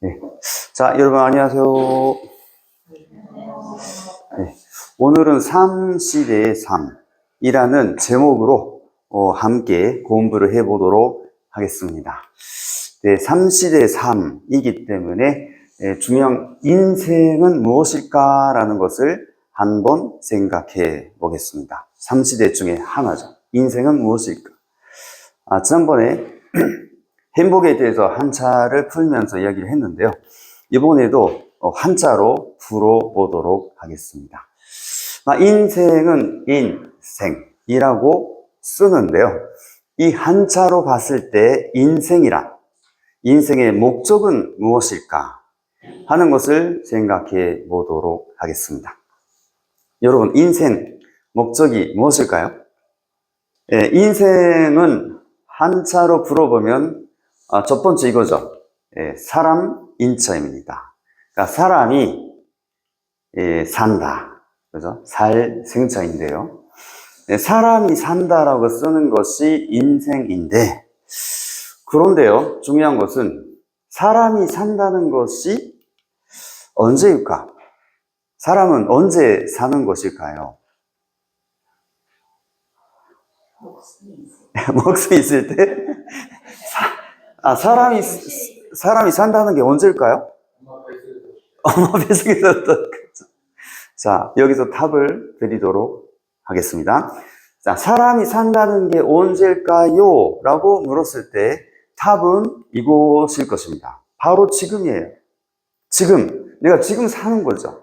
네. 자, 여러분 안녕하세요. 네. 오늘은 삼시대의 삶이라는 제목으로 함께 공부를 해보도록 하겠습니다. 네, 삼시대의 삶이기 때문에 중요한 인생은 무엇일까라는 것을 한번 생각해 보겠습니다. 삼시대 중에 하나죠. 인생은 무엇일까? 지난번에 행복에 대해서 한자를 풀면서 이야기를 했는데요. 이번에도 한자로 풀어보도록 하겠습니다. 인생은 인생이라고 쓰는데요. 이 한자로 봤을 때 인생의 목적은 무엇일까 하는 것을 생각해 보도록 하겠습니다. 여러분, 인생 목적이 무엇일까요? 인생은 한자로 풀어보면 첫 번째 이거죠. 사람 인자입니다. 그러니까 사람이 산다. 그죠? 살 생자인데요. 사람이 산다라고 쓰는 것이 인생인데, 그런데요, 중요한 것은 사람이 산다는 것이 언제일까? 사람은 언제 사는 것일까요? 목숨이 있을 때? 사람이 산다는 게 언제일까요? 엄마 뱃속에서. 자, 여기서 답을 드리도록 하겠습니다. 자, 사람이 산다는 게 언제일까요? 라고 물었을 때 답은 이것일 것입니다. 바로 지금이에요. 내가 지금 사는 거죠.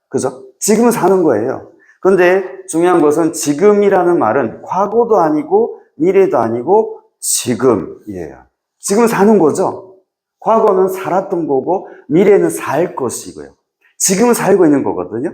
그죠? 지금 사는 거예요. 그런데 중요한 것은 지금이라는 말은 과거도 아니고 미래도 아니고 지금이에요. 지금 사는 거죠. 과거는 살았던 거고 미래는 살 것이고요. 지금 살고 있는 거거든요.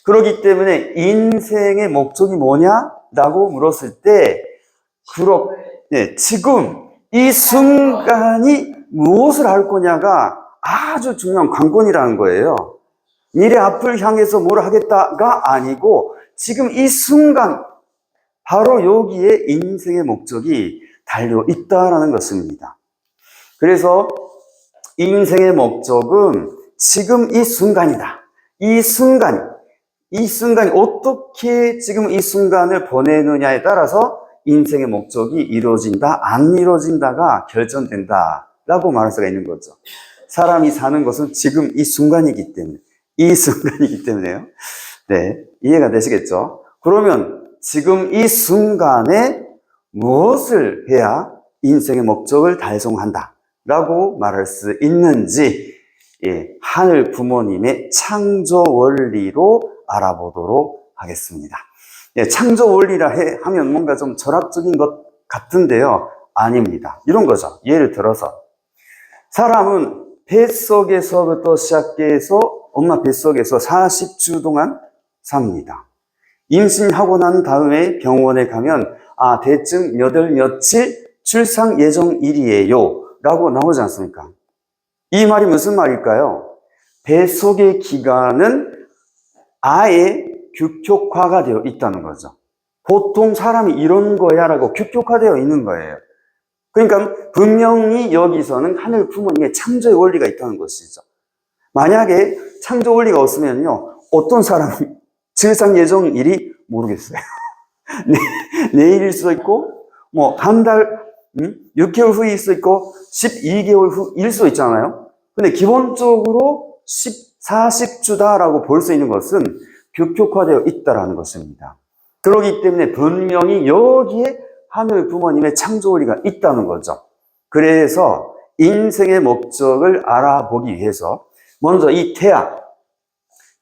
그렇기 때문에 인생의 목적이 뭐냐라고 물었을 때 지금 이 순간이 무엇을 할 거냐가 아주 중요한 관건이라는 거예요. 미래 앞을 향해서 뭘 하겠다가 아니고 지금 이 순간 바로 여기에 인생의 목적이 달려 있다라는 것입니다. 그래서 인생의 목적은 지금 이 순간이다. 이 순간이 어떻게 지금 이 순간을 보내느냐에 따라서 인생의 목적이 이루어진다, 안 이루어진다가 결정된다라고 말할 수가 있는 거죠. 사람이 사는 것은 지금 이 순간이기 때문에요. 네, 이해가 되시겠죠? 그러면 지금 이 순간에 무엇을 해야 인생의 목적을 달성한다 라고 말할 수 있는지 하늘 부모님의 창조 원리로 알아보도록 하겠습니다. 창조 원리라 하면 뭔가 좀 철학적인 것 같은데요. 아닙니다. 이런 거죠. 예를 들어서 사람은 뱃속에서부터 시작해서 엄마 뱃속에서 40주 동안 삽니다. 임신하고 난 다음에 병원에 가면 대충 몇 월 며칠 출산 예정일이에요 라고 나오지 않습니까? 이 말이 무슨 말일까요? 뱃속의 기간은 아예 규격화가 되어 있다는 거죠. 보통 사람이 이런 거야 라고 규격화되어 있는 거예요. 그러니까 분명히 여기서는 하늘 부모님의 창조의 원리가 있다는 것이죠. 만약에 창조 원리가 없으면요, 어떤 사람이 출산 예정일이 모르겠어요. 내일일 수도 있고, 한 달, 6개월 후일 수도 있고, 12개월 후일 수도 있잖아요. 근데 기본적으로 40주다라고 볼 수 있는 것은 규격화되어 있다라는 것입니다. 그렇기 때문에 분명히 여기에 하늘 부모님의 창조 원리가 있다는 거죠. 그래서 인생의 목적을 알아보기 위해서 먼저 이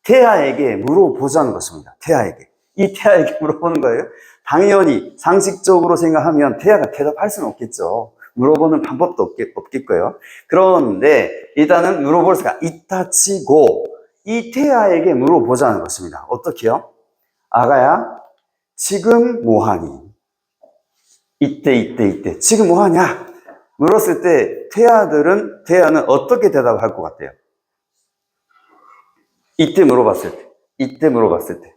태아에게 물어보자는 것입니다. 이 태아에게 물어보는 거예요. 당연히 상식적으로 생각하면 태아가 대답할 수는 없겠죠. 물어보는 방법도 없겠고요. 그런데 일단은 물어볼 수가 있다 치고 이 태아에게 물어보자는 것입니다. 어떻게요? 아가야, 지금 뭐하니? 이때 지금 뭐하냐? 물었을 때 태아는 어떻게 대답할 것 같아요? 이때 물어봤을 때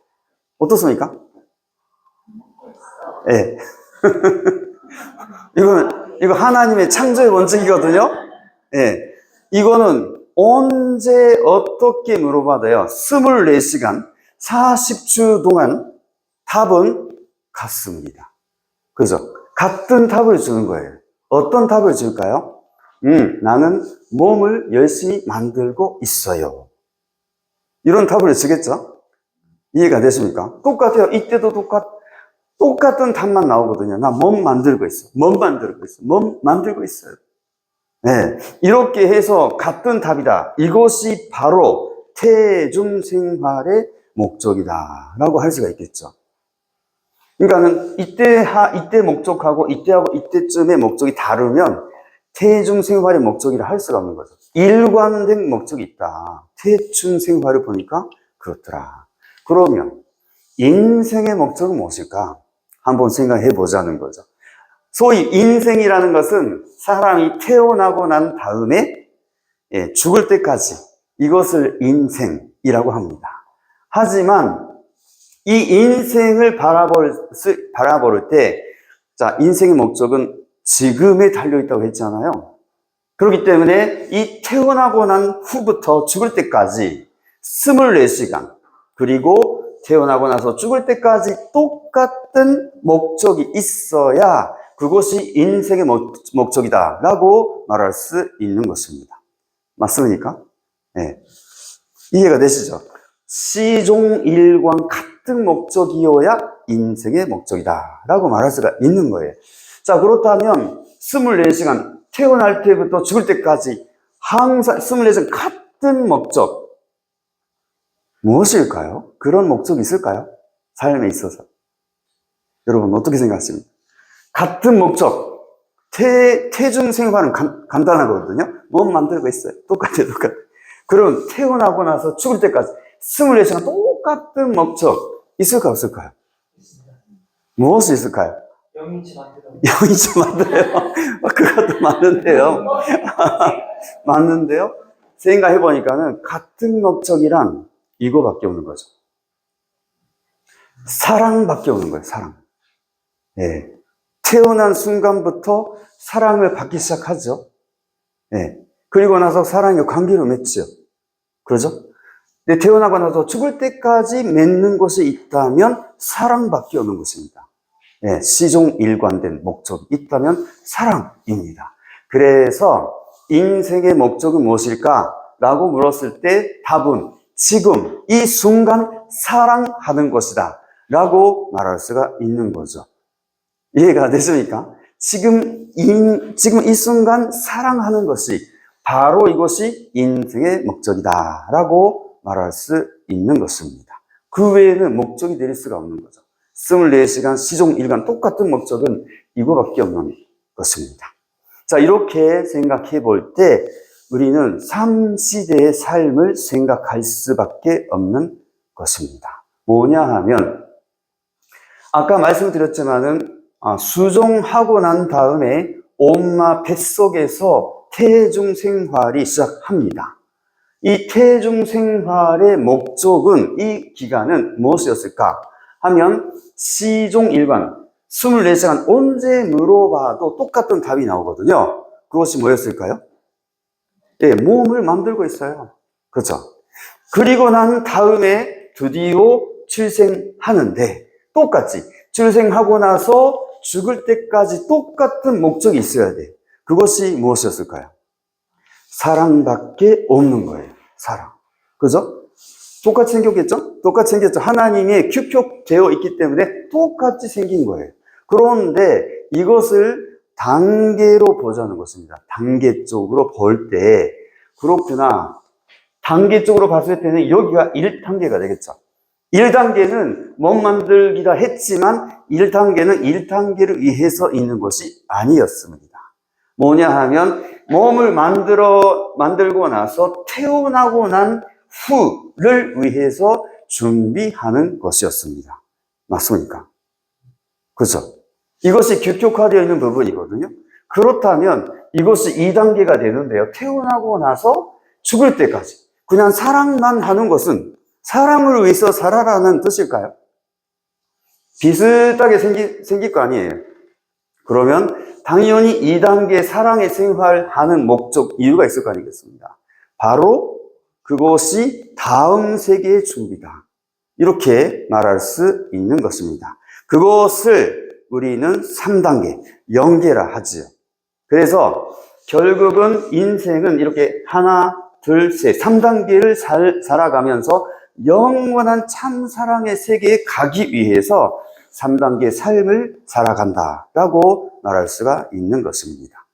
어떻습니까? 예. 이거 하나님의 창조의 원칙이거든요. 예. 이거는 언제 어떻게 물어봐도요. 24시간 40주 동안 답은 같습니다. 그죠? 같은 답을 주는 거예요. 어떤 답을 줄까요? 나는 몸을 열심히 만들고 있어요. 이런 답을 주겠죠? 이해가 되십니까? 똑같아요. 이때도 똑같은 답만 나오거든요. 나 몸 만들고 있어. 몸 만들고 있어. 몸 만들고 있어요. 네. 이렇게 해서 같은 답이다. 이것이 바로 태중 생활의 목적이다. 라고 할 수가 있겠죠. 그러니까는 이때 목적하고 이때하고 이때쯤의 목적이 다르면 태중 생활의 목적이라 할 수가 없는 거죠. 일관된 목적이 있다. 태중 생활을 보니까 그렇더라. 그러면 인생의 목적은 무엇일까? 한번 생각해 보자는 거죠. 소위 인생이라는 것은 사람이 태어나고 난 다음에 죽을 때까지 이것을 인생이라고 합니다. 하지만 이 인생을 바라볼 때, 자, 인생의 목적은 지금에 달려있다고 했잖아요. 그렇기 때문에 이 태어나고 난 후부터 죽을 때까지 24시간, 그리고 태어나고 나서 죽을 때까지 똑같은 목적이 있어야 그것이 인생의 목적이다 라고 말할 수 있는 것입니다. 맞습니까? 네. 이해가 되시죠? 시종일관 같은 목적이어야 인생의 목적이다 라고 말할 수가 있는 거예요. 자, 그렇다면 24시간 태어날 때부터 죽을 때까지 항상 24시간 같은 목적 무엇일까요? 그런 목적이 있을까요? 삶에 있어서. 여러분 어떻게 생각하십니까? 같은 목적. 태중 생활은 간단하거든요. 몸 만들고 있어요. 똑같아. 그럼 태어나고 나서 죽을 때까지 24시간 똑같은 목적 있을까 없을까요? 무엇이 있을까요? 영인치 만들어요. 영인치 만들어요. 그것도 맞는데요. 맞는데요. 생각해보니까는 같은 목적이란 이거밖에 없는 거죠. 사랑밖에 없는 거예요. 사랑. 예. 태어난 순간부터 사랑을 받기 시작하죠. 예. 그리고 나서 사랑의 관계를 맺죠. 그러죠? 근데 태어나고 나서 죽을 때까지 맺는 것이 있다면 사랑밖에 없는 것입니다. 예. 시종일관된 목적이 있다면 사랑입니다. 그래서 인생의 목적은 무엇일까? 라고 물었을 때 답은 지금 이 순간 사랑하는 것이다 라고 말할 수가 있는 거죠. 이해가 되십니까? 지금 이 순간 사랑하는 것이 바로 이것이 인생의 목적이다 라고 말할 수 있는 것입니다. 그 외에는 목적이 될 수가 없는 거죠. 24시간 시종일관 똑같은 목적은 이거밖에 없는 것입니다. 자, 이렇게 생각해 볼 때 우리는 3시대의 삶을 생각할 수밖에 없는 것입니다. 뭐냐 하면 아까 말씀드렸지만은 수종하고 난 다음에 엄마 뱃속에서 태중 생활이 시작합니다. 이 태중 생활의 목적은 이 기간은 무엇이었을까 하면 시종일관 24시간 언제 물어봐도 똑같은 답이 나오거든요. 그것이 뭐였을까요? 네, 몸을 만들고 있어요. 그렇죠? 그리고 난 다음에 드디어 출생하는데 똑같이 출생하고 나서 죽을 때까지 똑같은 목적이 있어야 돼. 그것이 무엇이었을까요? 사랑밖에 없는 거예요. 사랑. 그죠? 똑같이 생겼겠죠? 똑같이 생겼죠. 하나님이 규격되어 있기 때문에 똑같이 생긴 거예요. 그런데 이것을 단계로 보자는 것입니다. 단계적으로 볼 때, 그렇구나. 단계적으로 봤을 때는 여기가 1단계가 되겠죠. 1단계는 몸 만들기다 했지만 1단계는 1단계를 위해서 있는 것이 아니었습니다. 뭐냐 하면 몸을 만들고 나서 태어나고 난 후를 위해서 준비하는 것이었습니다. 맞습니까? 그렇죠? 이것이 규격화되어 있는 부분이거든요. 그렇다면 이것이 2단계가 되는데요. 태어나고 나서 죽을 때까지 그냥 사랑만 하는 것은 사람을 위해서 살아라는 뜻일까요? 비슷하게 생길 거 아니에요. 그러면 당연히 2단계 사랑의 생활하는 목적, 이유가 있을 거 아니겠습니까? 바로 그것이 다음 세계의 준비다. 이렇게 말할 수 있는 것입니다. 그것을 우리는 3단계, 영계라 하지요. 그래서 결국은 인생은 이렇게 하나, 둘, 셋, 3단계를 살아가면서 영원한 참사랑의 세계에 가기 위해서 3단계 삶을 살아간다라고 말할 수가 있는 것입니다.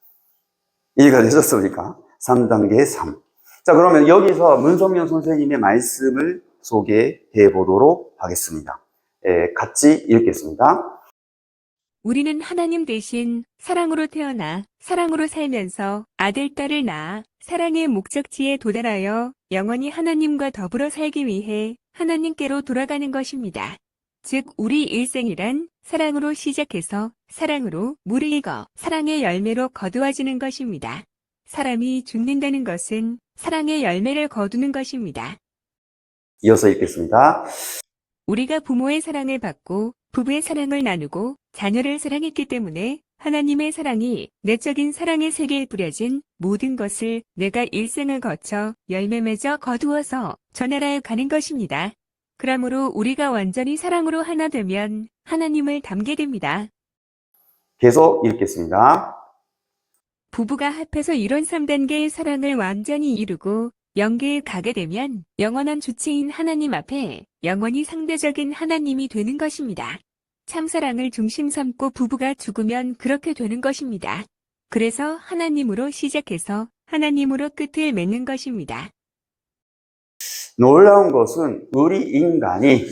이해가 되셨습니까? 3단계 3. 자, 그러면 여기서 문성명 선생님의 말씀을 소개해 보도록 하겠습니다. 같이 읽겠습니다. 우리는 하나님 대신 사랑으로 태어나 사랑으로 살면서 아들, 딸을 낳아 사랑의 목적지에 도달하여 영원히 하나님과 더불어 살기 위해 하나님께로 돌아가는 것입니다. 즉, 우리 일생이란 사랑으로 시작해서 사랑으로 무르익어 사랑의 열매로 거두어지는 것입니다. 사람이 죽는다는 것은 사랑의 열매를 거두는 것입니다. 이어서 읽겠습니다. 우리가 부모의 사랑을 받고 부부의 사랑을 나누고 자녀를 사랑했기 때문에 하나님의 사랑이 내적인 사랑의 세계에 뿌려진 모든 것을 내가 일생을 거쳐 열매 맺어 거두어서 저 나라에 가는 것입니다. 그러므로 우리가 완전히 사랑으로 하나 되면 하나님을 닮게 됩니다. 계속 읽겠습니다. 부부가 합해서 이런 3단계의 사랑을 완전히 이루고 영계에 가게 되면 영원한 주체인 하나님 앞에 영원히 상대적인 하나님이 되는 것입니다. 참사랑을 중심 삼고 부부가 죽으면 그렇게 되는 것입니다. 그래서 하나님으로 시작해서 하나님으로 끝을 맺는 것입니다. 놀라운 것은 우리 인간이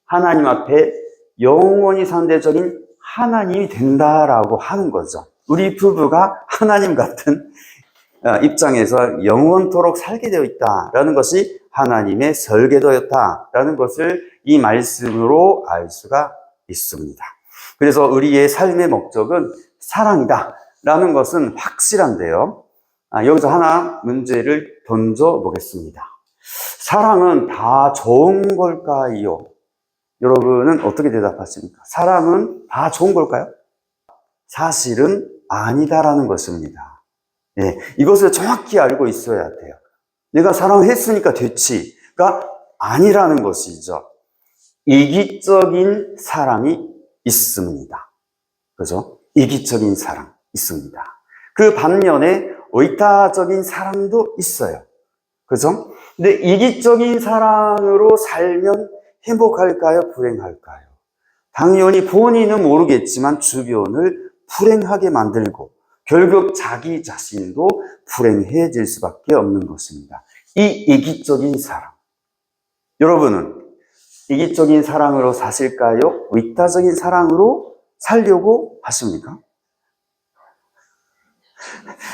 하나님 앞에 영원히 상대적인 하나님이 된다라고 하는 거죠. 우리 부부가 하나님 같은 입장에서 영원토록 살게 되어 있다라는 것이 하나님의 설계도였다라는 것을 이 말씀으로 알 수가 있습니다. 그래서 우리의 삶의 목적은 사랑이다라는 것은 확실한데요. 여기서 하나 문제를 던져 보겠습니다. 사랑은 다 좋은 걸까요? 여러분은 어떻게 대답하십니까? 사랑은 다 좋은 걸까요? 사실은 아니다라는 것입니다. 네, 이것을 정확히 알고 있어야 돼요. 내가 사랑했으니까 됐지가 아니라는 것이죠. 이기적인 사랑이 있습니다. 그죠? 이기적인 사랑 있습니다. 그 반면에 의타적인 사랑도 있어요. 그죠? 근데 이기적인 사랑으로 살면 행복할까요? 불행할까요? 당연히 본인은 모르겠지만 주변을 불행하게 만들고 결국 자기 자신도 불행해질 수밖에 없는 것입니다. 이 이기적인 사랑. 여러분은 이기적인 사랑으로 사실까요? 의타적인 사랑으로 살려고 하십니까?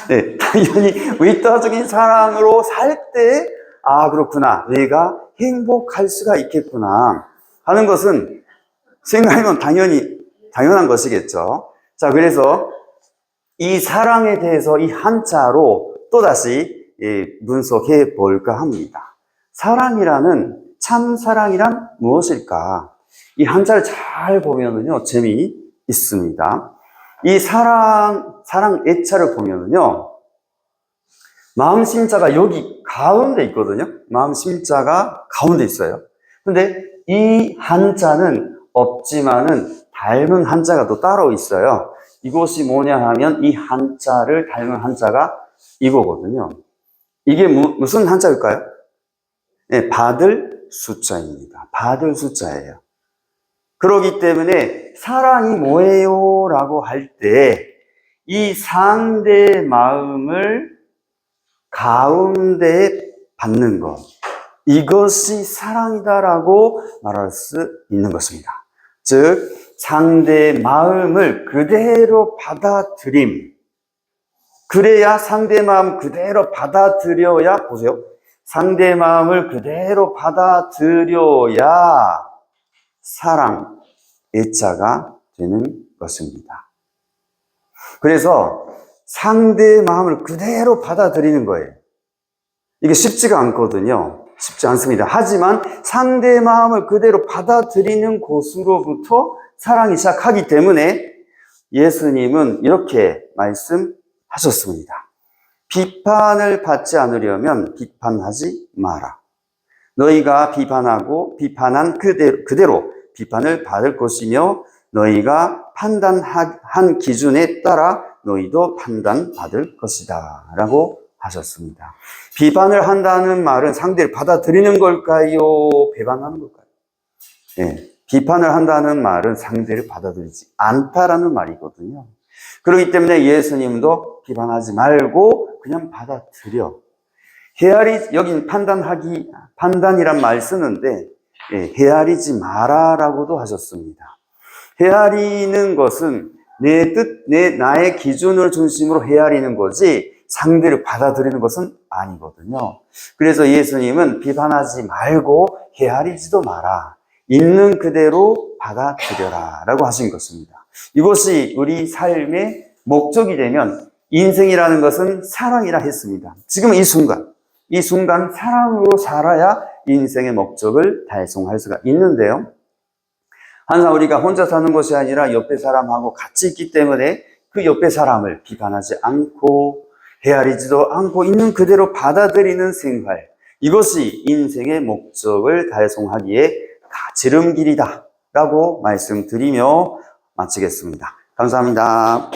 네, 당연히 의타적인 사랑으로 살 때, 그렇구나. 내가 행복할 수가 있겠구나 하는 것은 생각하면 당연한 것이겠죠. 자, 그래서 이 사랑에 대해서 이 한자로 또다시 분석해 볼까 합니다. 사랑이라는, 참사랑이란 무엇일까? 이 한자를 잘 보면은요, 재미있습니다. 이 사랑 애자를 보면은요, 마음 심자가 여기 가운데 있거든요. 마음 심자가 가운데 있어요. 근데 이 한자는 없지만은 닮은 한자가 또 따로 있어요. 이것이 뭐냐 하면 이 한자를 닮은 한자가 이거거든요. 이게 무슨 한자일까요? 네, 받을 숫자입니다. 받을 숫자예요. 그렇기 때문에 사랑이 뭐예요? 라고 할 때 이 상대의 마음을 가운데에 받는 것, 이것이 사랑이다라고 말할 수 있는 것입니다. 즉 상대의 마음을 그대로 받아들임. 그래야 상대 마음 그대로 받아들여야, 보세요. 상대 마음을 그대로 받아들여야 사랑, 애자가 되는 것입니다. 그래서 상대의 마음을 그대로 받아들이는 거예요. 이게 쉽지가 않거든요. 쉽지 않습니다. 하지만 상대의 마음을 그대로 받아들이는 곳으로부터 사랑이 시작하기 때문에 예수님은 이렇게 말씀하셨습니다. 비판을 받지 않으려면 비판하지 마라. 너희가 비판하고 비판한 그대로 비판을 받을 것이며 너희가 판단한 기준에 따라 너희도 판단받을 것이다 라고 하셨습니다. 비판을 한다는 말은 상대를 받아들이는 걸까요? 배반하는 걸까요? 네, 비판을 한다는 말은 상대를 받아들이지 않다라는 말이거든요. 그렇기 때문에 예수님도 비판하지 말고 그냥 받아들여. 여긴 판단이란 말 쓰는데, 헤아리지 마라라고도 하셨습니다. 헤아리는 것은 나의 기준을 중심으로 헤아리는 거지 상대를 받아들이는 것은 아니거든요. 그래서 예수님은 비판하지 말고 헤아리지도 마라. 있는 그대로 받아들여라 라고 하신 것입니다. 이것이 우리 삶의 목적이 되면 인생이라는 것은 사랑이라 했습니다. 지금 이 순간 사랑으로 살아야 인생의 목적을 달성할 수가 있는데요. 항상 우리가 혼자 사는 것이 아니라 옆에 사람하고 같이 있기 때문에 그 옆에 사람을 비판하지 않고 헤아리지도 않고 있는 그대로 받아들이는 생활. 이것이 인생의 목적을 달성하기에 지름길이다 라고 말씀드리며 마치겠습니다. 감사합니다.